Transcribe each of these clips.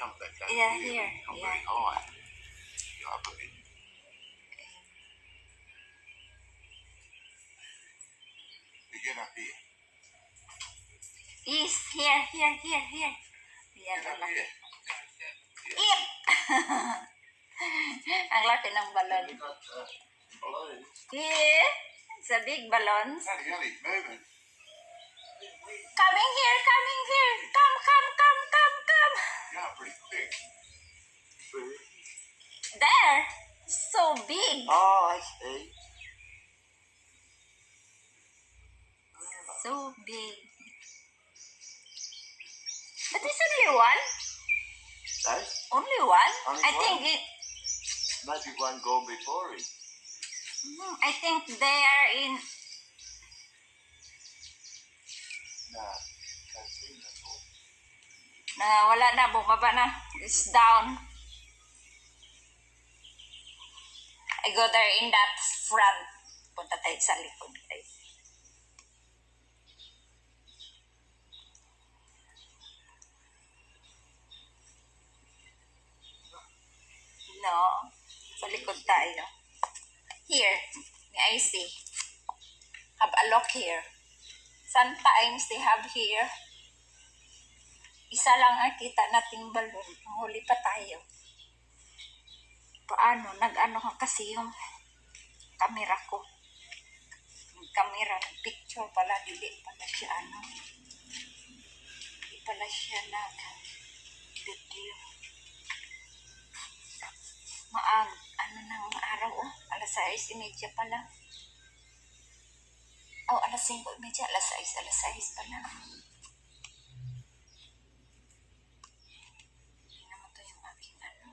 come back down Yeah, here. here. Not Yeah. very high. Yeah, up a bit. You get up here. Yes, here. Yan Get ang up laki. here. Eep! Ang laki ng balon. You've got balloons. Yeah, it's a big balloons. Howdy, moving. Coming here. Come. Yeah, pretty quick. There. So big. Oh, I see. So big. But it's only one. No? Only one? Only I one? think it. Maybe one gone before it. I think they are in. No, can't see that all. Wala na, bumaba na. It's down. I go there in that front. Punta tayo sa likod, guys. No. Sa likod tayo. Here. May I see. Have a look here. Sometimes they have here. Isa lang ang kita nating balon. Huli pa tayo. Paano? Nag-ano kasi yung camera ko. Yung camera, picture pala. Dili pala siya ano. Dili pala siya nag-video. Ano nang araw oh. Alas 6:30 pala. Oh, alas 5:30. Alas 6 pala. Tingnan mo to yung aking ano.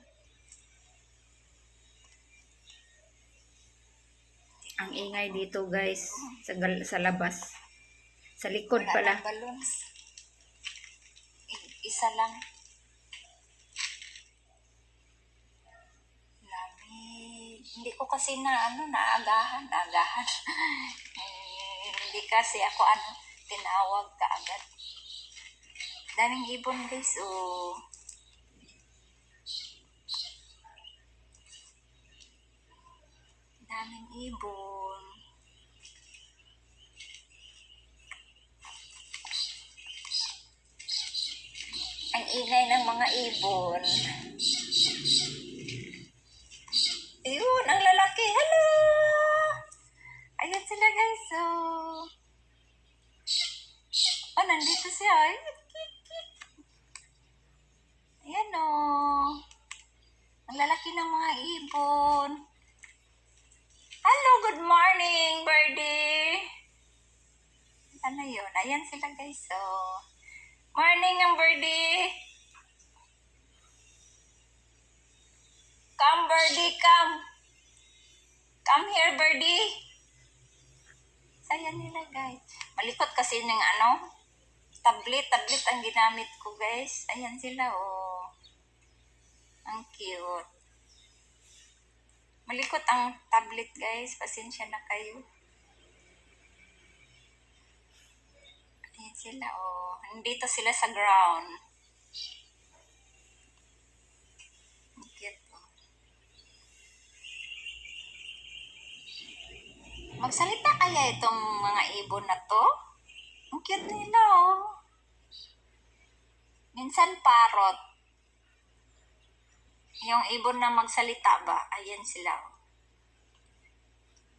Ang ingay dito guys, sa labas. Sa likod Wala pala. ng balloons. Isa lang. Lamig. Hindi ko kasi naagahan. Hindi kasi ako tinawag kaagad. Daming ibon guys, oh. Daming ibon. Ang ingay ng mga ibon. Ayun, ang lalaki. Hello! Ayun sila guys, so. Oh, nandito siya. Ayan o. Ang lalaki ng mga ibon. Hello, good morning, birdie. Ano yun? Ayan sila guys, so. Morning ang birdie. Come, birdie, come. Come here, birdie. Saya nila, guys. Malikot kasi ng tablet ang ginamit ko, guys. Ayan sila, oh. Ang cute. Malikot ang tablet, guys. Pasensya na kayo. Ayan sila, oh. Nandito sila sa ground. Ang cute, oh. Magsalita kaya itong mga ibon na to? Ang cute nila, oh. Minsan parrot. Yung ibon na magsalita ba? Ayan sila, oh.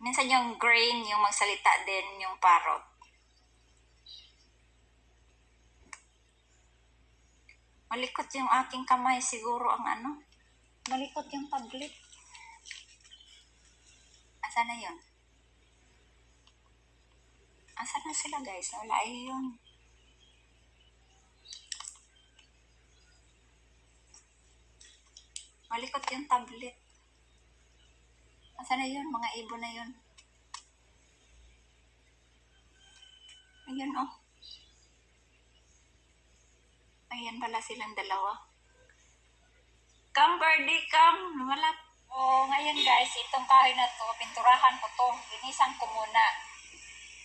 Minsan yung green, yung magsalita din, yung parrot. Malikot yung aking kamay siguro ang malikot yung tablet. Asa na yun? Asa na sila guys? Wala yun. Malikot yung tablet. Asa na yun? Mga ibon na yun. Ayun oh. Ayan pala silang dalawa. Come birdie, come. Lumalap. Oh, ngayon guys, itong kahoy na to, pinturahan ko to. Linisan ko muna.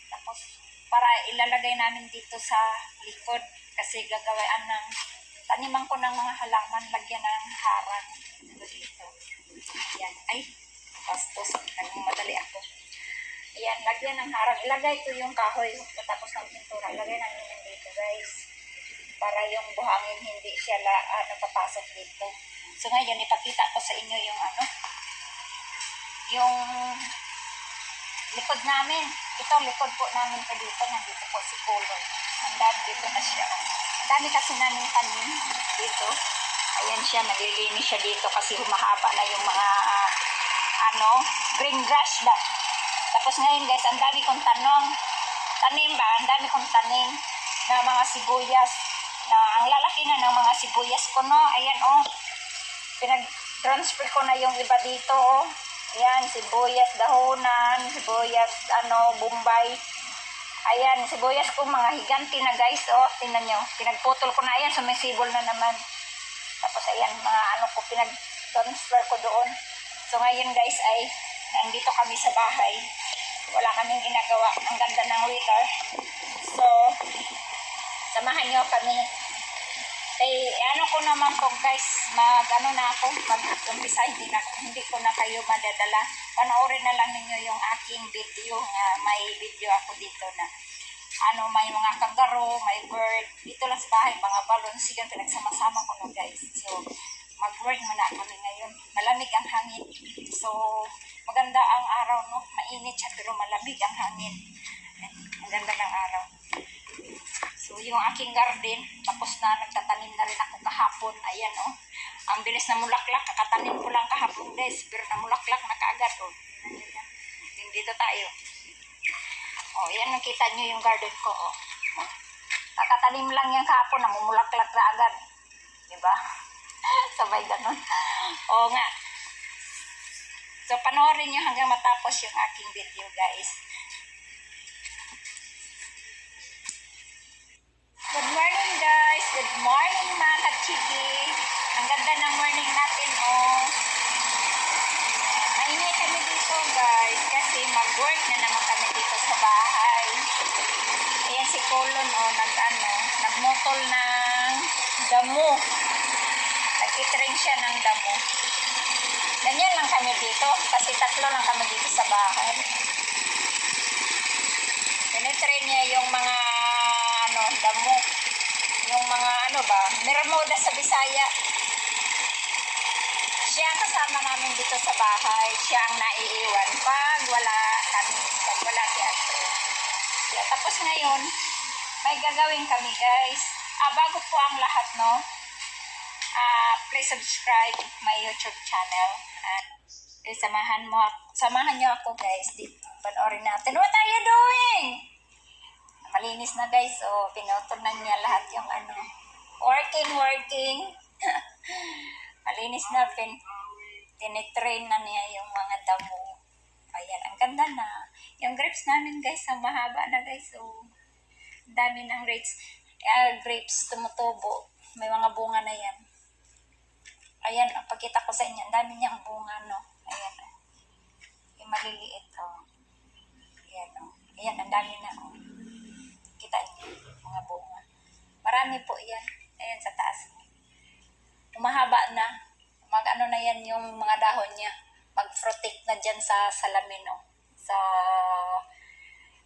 Tapos, para ilalagay namin dito sa likod. Kasi gagawin ng taniman ko ng mga halaman, lagyan ng harang. Ito dito. Yan. Ay, bastos. Madali ako. Ayan, lagyan ng harang. Ilagay ko yung kahoy tapos ng pintura. Ilagay namin yan dito, guys. Para yung buhangin hindi siya papasok dito. So ngayon, ipakita ko sa inyo yung yung likod namin. Ito, likod po namin pa dito. Nandito po si Color. Ang dami dito na siya. Ang dami kasi namin tanim dito. Ayan siya, naglilinis siya dito kasi humahaba na yung mga green grass ba. Tapos ngayon guys, ang dami kong tanim ba? Ang dami kong tanim na mga sibuyas. Na ang lalaki na ng mga sibuyas ko, no? Ayan, oh. Pinag-transfer ko na yung iba dito, oh. Ayan, sibuyas dahonan, sibuyas, bombay. Ayan, sibuyas ko, mga higanti na guys, oh. Tingnan nyo, pinagputol ko na, ayan, sumisibol na naman. Tapos ayan, mga ko, pinag-transfer ko doon. So ngayon guys, ay nandito kami sa bahay. Wala kaming ginagawa. Ang ganda ng weather. So, samahan nyo kami. Ko naman po guys, mag-umpisa, hindi ko na kayo madadala. Panoorin na lang ninyo yung aking video. May video ako dito na may mga kangaro, may bird. Dito lang sa bahay, mga balons. Yan, pinagsama-sama ko na guys. So, mag-work muna kami ngayon. Malamig ang hangin. So, maganda ang araw, no? Mainit siya, pero malamig ang hangin. Ang ganda ng araw. So, yung aking garden, tapos na, nagtatanim na rin ako kahapon. Ayan, oh. Ang bilis na mulaklak. Kakatanim ko lang kahapon, guys. Pero namulaklak na kaagad, oh. Dito tayo. Oh, yan, nakita nyo yung garden ko, oh. Kakatanim lang yan kahapon, namumulaklak na agad. Diba? Sabay ganun. Oo nga. So, panoorin nyo hanggang matapos yung aking video, guys. Good morning, guys. Good morning, mga kachiki. Ang ganda ng morning natin, oh. Maingay kami dito, guys, kasi mag-work na naman kami dito sa bahay. Ayan si Colon, oh, nagmotol ng damo. Nag-train siya ng damo. Ganyan lang kami dito, kasi 3 lang kami dito sa bahay. Tinitrain niya yung mga damo. Yung mga Mermoda sa Bisaya. Siya ang kasama namin dito sa bahay. Siya ang naiiwan pag wala kami, pag wala si Ate. Yeah, tapos ngayon, may gagawin kami, guys. Bago po ang lahat, no? Please subscribe my YouTube channel. Please samahan niyo ako, guys. Dito, panoorin natin. What are you doing? Malinis na, guys. So, pinutol na niya lahat yung working. Malinis na, tinitrain na niya yung mga damo. Ayan, ang ganda na. Yung grapes namin, guys, ang mahaba na, guys. So, dami ng grapes tumutubo. May mga bunga na yan. Ayan, pagkita ko sa inyo, ang dami niyang bunga, no? Ayan, yung maliliit, oh. Ayan, oh. Ayan, ang dami na, oh. Kita niyo, mga bunga. Marami po yan. Ayan, sa taas. Umahaba na. Na yan yung mga dahon niya. Mag-protect na dyan sa salamin, oh. Sa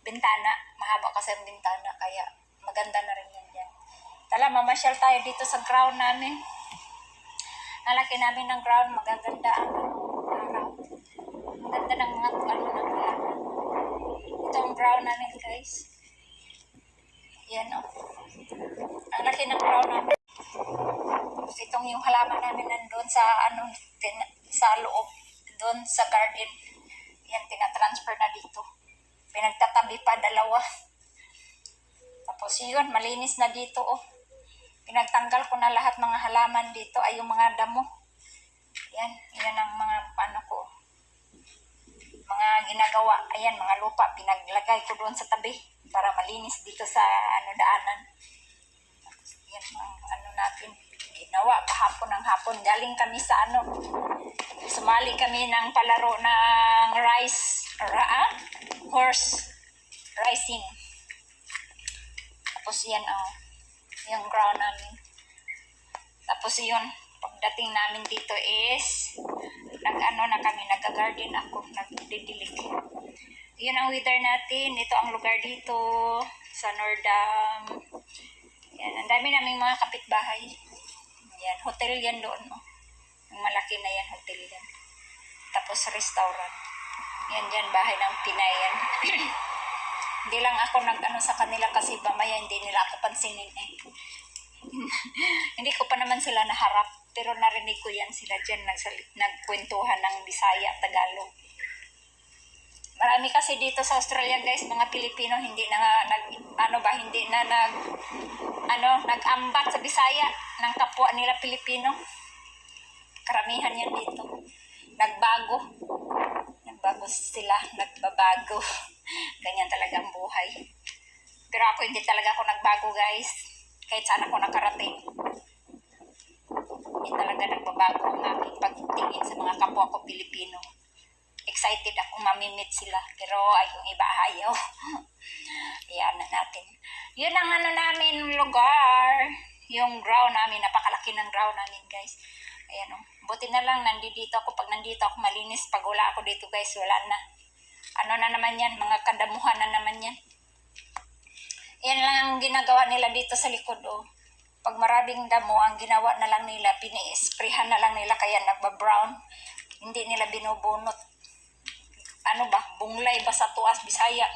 bintana. Mahaba kasi ang bintana, kaya maganda na rin yan dyan. Tala, mamasyal tayo dito sa ground namin. Nalaki namin ng ground, magaganda ang araw. Maganda ng mga ng halaman. Ito ang ground namin, guys. Yan, oh. Ang laki ng ground namin. Tapos itong yung halaman namin nandun sa sa loob, doon sa garden. Yan, tinatransfer na dito. Pinagtatabi pa, 2. Tapos yun, malinis na dito, oh. Pinagtanggal ko na lahat mga halaman dito, ay yung mga damo. Yan ang mga ko. Mga ginagawa. Ayan, mga lupa, pinaglagay ko doon sa tabi para malinis dito sa daanan. Tapos yan ang natin. Ginawa kahapon ng hapon. Galing kami sa sumali kami ng palaro ng horse racing. Tapos yan, yung ground namin. Tapos yun, pagdating namin dito is, nag-ano na kami, nag-garden ako, nagdidilig. Yun ang weather natin. Ito ang lugar dito, sa Nordam. Yan, ang dami naming mga kapitbahay. Yan, hotel yan doon. No? Ang malaki na yan, hotel yan. Tapos restaurant. Yan dyan, bahay ng Pinay yan. Hindi lang ako nag-ano sa kanila kasi mamaya hindi nila ako pansinin eh. Hindi ko pa naman sila naharap, pero narinig ko yan sila dyan nagkwentuhan ng Bisaya at Tagalog. Marami kasi dito sa Australia guys, mga Pilipino hindi na nag-ambat sa Bisaya ng kapwa nila Pilipino. Karamihan yan dito. Nagbago sila, nagbabago. Ganyan talaga ang buhay. Pero ako hindi talaga ako nagbago guys. Kahit saan ako nakarating. Hindi talaga nagbabago ang aking pagtingin sa mga kapwa ko Pilipino. Excited akong mamimit sila. Pero ay yung iba ayaw. Iyan na natin. Yun ang ano namin lugar. Yung ground namin. Napakalaki ng ground namin guys. Ayan o. Buti na lang nandito ako. Pag nandito ako malinis. Pag wala ako dito guys wala na. Ano na naman yan. Mga kadamuhan na naman yan. Yan lang ang ginagawa nila dito sa likod oh. Pag maraming damo, ang ginawa na lang nila, pini-sprayhan na lang nila kaya nagba-brown. Hindi nila binubunot. Ano ba? Bunglay ba sa tuas, Bisaya?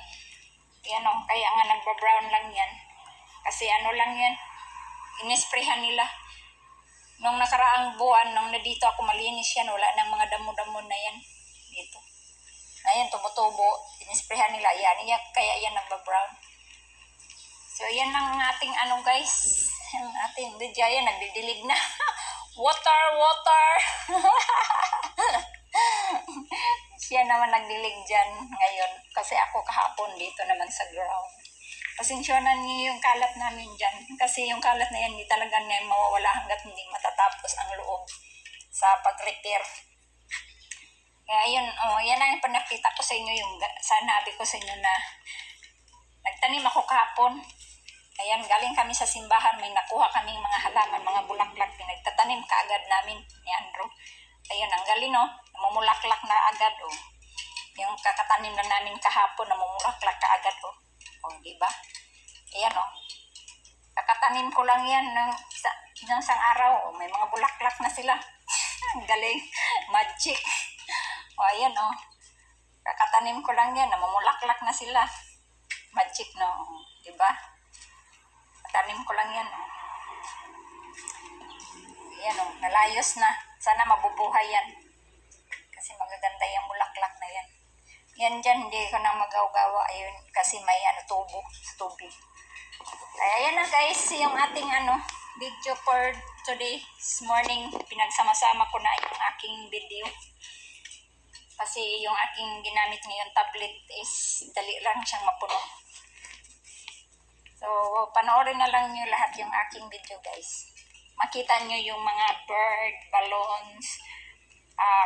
Yan oh, kaya nga nagba-brown lang yan. Kasi ano lang yan, inisprayhan nila. Nung nakaraang buwan, nung nandito ako malinis yan, wala nang mga damo-damo na yan. Dito. Ngayon, tumutubo, inisprayhan nila yan. Kaya yan nagba-brown. So, yan ang ating ano guys. Ang ating Dijaya, nagdidilig na. Water! Siya naman nagdilig dyan ngayon. Kasi ako kahapon dito naman sa ground. Pasensyonan niyo yung kalat namin dyan. Kasi yung kalat na yan, hindi talaga na mawawala hanggat hindi matatapos ang loob sa pag-repair. Kaya yun, yan ang pinakita ko sa inyo yung sanabi ko sa inyo na nagtanim ako kahapon. Ayan, galing kami sa simbahan, may nakuha kaming mga halaman, mga bulaklak, pinagtatanim kaagad namin ni Andrew. Ayan, ang galing no, namumulaklak na agad oh. Yung kakatanim na namin kahapon, namumulaklak kaagad oh. Oh, di ba? Ayan oh. Kakatanim ko lang yan ng isang araw, oh. May mga bulaklak na sila. Ang galing, magic. Oh, ayan oh. Kakatanim ko lang yan, namumulaklak na sila. Magic no, di ba? Tanim ko lang yan. Yan o, nalayos na. Sana mabubuhay yan. Kasi magaganda yung bulaklak na yan. Yan dyan, hindi ko na magaw-gawa. Ayun, kasi may tubo sa tubig. Kaya yan na guys, yung ating video for today. This morning, pinagsama-sama ko na yung aking video. Kasi yung aking ginamit ngayon tablet is dali lang siyang mapuno. So, panoorin na lang nyo lahat yung aking video guys. Makita nyo yung mga bird, balloons,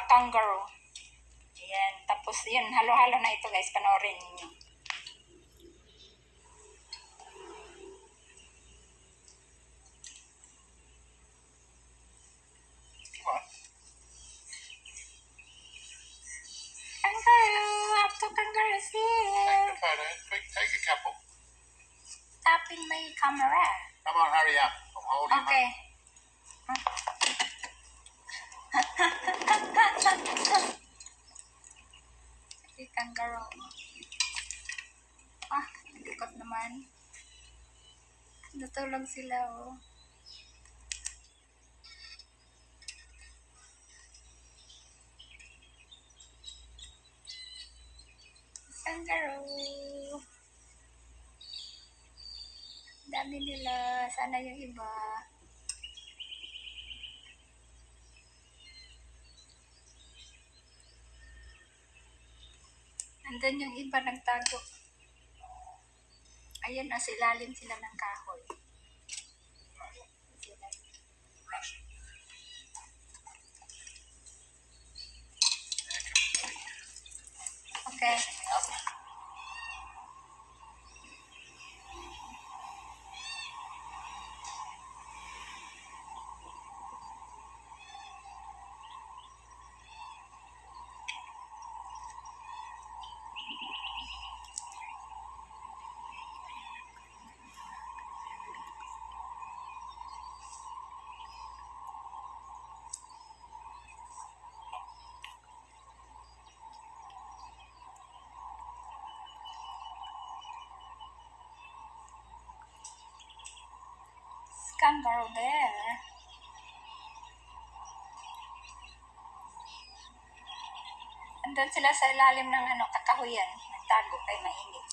kangaroo. Ayan. Tapos yun, halo-halo na ito guys. Panoorin nyo. Come on. Kangaroo! Up to kangaroos here! Take the photo. Quick, take a couple. Tapping my camera. Come on, hurry up. I'm holding Okay. Okay, kangaroo. Likot naman. Natulog sila oh. Kangaroo. Dami nila. Sana yung iba. Nandun yung iba nagtago. Ayun, nasa ilalim sila ng kahoy. Okay. kangaroo bear. Andun sila sa ilalim ng kakahuyan. Nagtago kay mainit.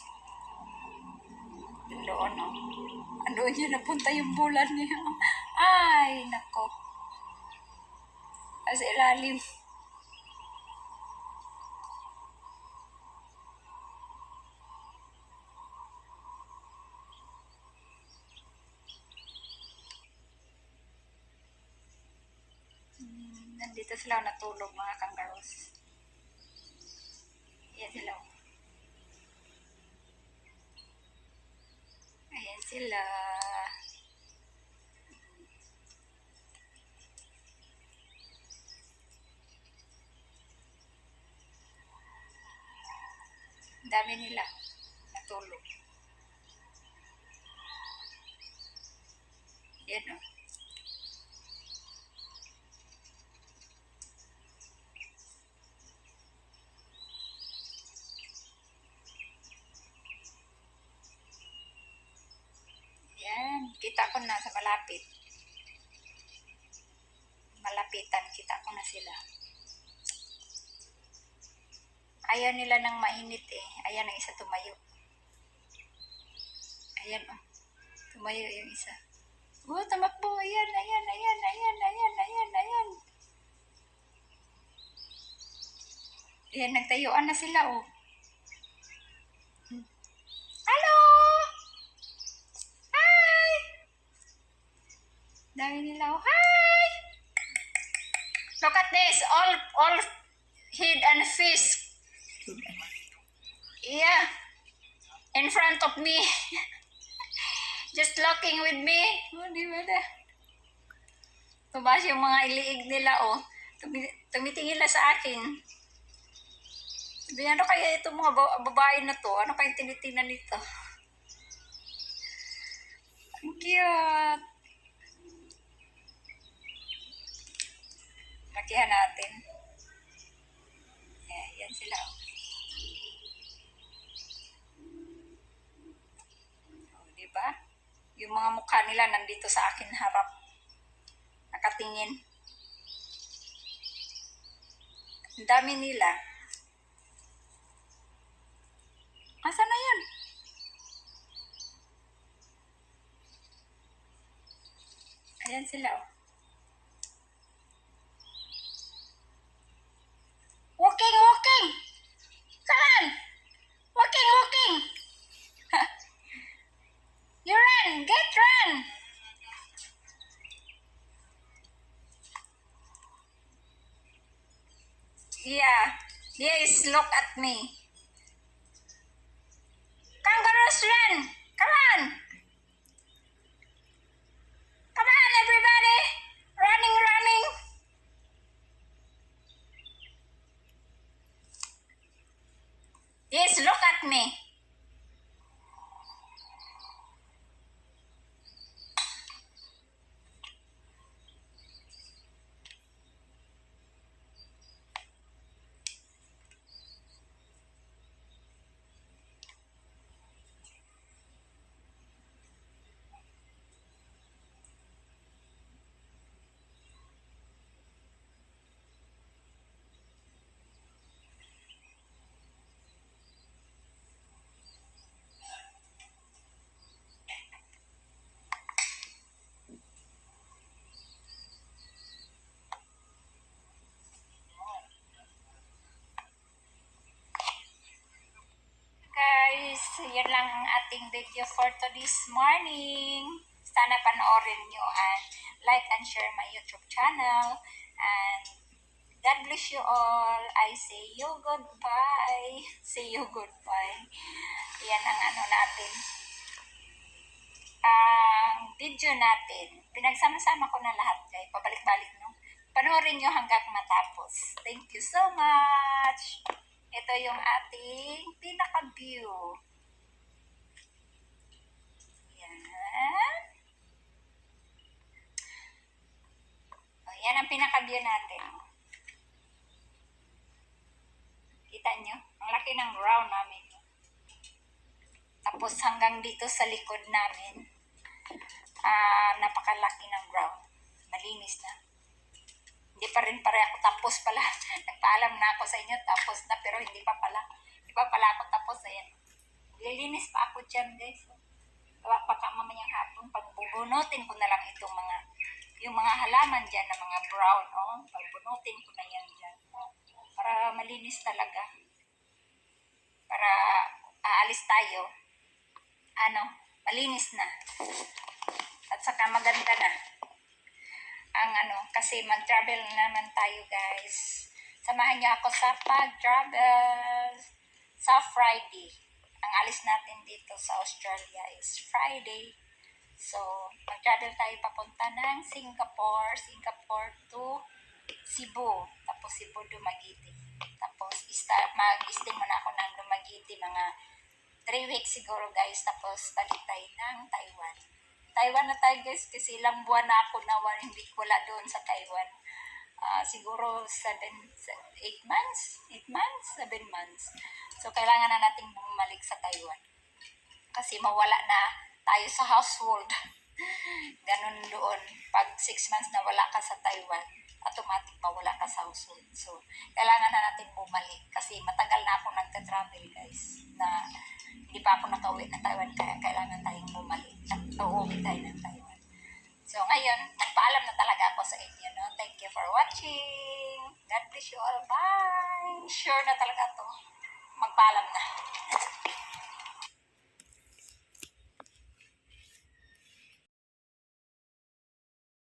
Doon, no? Doon yun napunta yung bulan niya. Ay, nako. Sa ilalim. Nandito sila natulog, mga kangaroos. Ayan sila. Ayan sila. Ang dami nila natulog. Ayan, o. Yan, kita ko na sa malapit. Malapitan, kita ko na sila. Ayaw nila ng mainit eh. Ayan ang isa tumayo. Ayan oh. Tumayo yung isa. Oh, tumakbo. Ayan, ayan, ayan, ayan, ayan, ayan, ayan. Ayan, nagtayuan na sila oh. Hello! Dami nila. Oh, hi! Look at this. All hid and fish. Yeah. In front of me. Just looking with me. Oh, di ba na? Tumaas yung mga iliig nila, oh. Tumitingin na sa akin. Sabi, ano kaya itong mga babae na to? Ano kaya tinitingnan nito? Ang cute. Lakihan natin. Yan sila. Oh, diba? Yung mga mukha nila nandito sa akin harap. Nakatingin. Ang dami nila. Asan na yun? Ayan sila. Oh. Walking, walking! Come on! Walking, walking! You run! Get run! Yeah. Yes, look at me. Kangaroos run! Come on! Come on, everybody! Running, running! Yes, look at me. Guys, yan lang ang ating video for today's morning. Sana panoorin nyo and like and share my YouTube channel. And God bless you all. I say you goodbye. Say you goodbye. Yan ang natin. Ang video natin. Pinagsama-sama ko na lahat guys. Pabalik-balik no. Panoorin nyo hanggang matapos. Thank you so much. Ito yung ating pinaka-view. Yan. O, yan ang pinaka-view natin. Kita nyo? Ang laki ng round namin. Tapos hanggang dito sa likod namin. napakalaki ng ground. Malinis na. Hindi pa rin pare ako tapos pala. Nagpaalam na ako sa inyo, tapos na, pero hindi pa pala. Hindi pa pala ako tapos. Ayan. Lilinis pa ako dyan, guys. Baka mamayang hapon, pagbubunutin ko na lang itong yung mga halaman dyan na mga brown, oh. Pagbunutin ko na yan dyan. Para malinis talaga. Para aalis tayo. Malinis na. At saka maganda na. Kasi mag-travel naman tayo, guys. Samahan niyo ako sa pag-travel sa Friday. Ang alis natin dito sa Australia is Friday. So, mag-travel tayo papunta ng Singapore to Cebu. Tapos Cebu, Dumaguete. Tapos, mag-stay muna ako ng Dumaguete, mga 3 weeks siguro, guys. Tapos, balik tayo ng Taiwan. Taiwan na tayo, guys, kasi ilang buwan na ako na hindi ko wala doon sa Taiwan. Siguro 8 months, 7 months. So, kailangan na nating bumalik sa Taiwan. Kasi mawala na tayo sa household. Ganun doon. Pag 6 months na wala ka sa Taiwan, automatic mawala ka sa household. So, kailangan na natin bumalik. Kasi matagal na ako nagka-travel, guys. Na hindi pa ako nakauwi na Taiwan. Kaya kailangan tayong bumalik. Uuwi tayo ng Taiwan. So, ngayon, nagpaalam na talaga ako sa inyo. No? Thank you for watching. God bless you all. Bye! Sure na talaga to. Magpaalam na.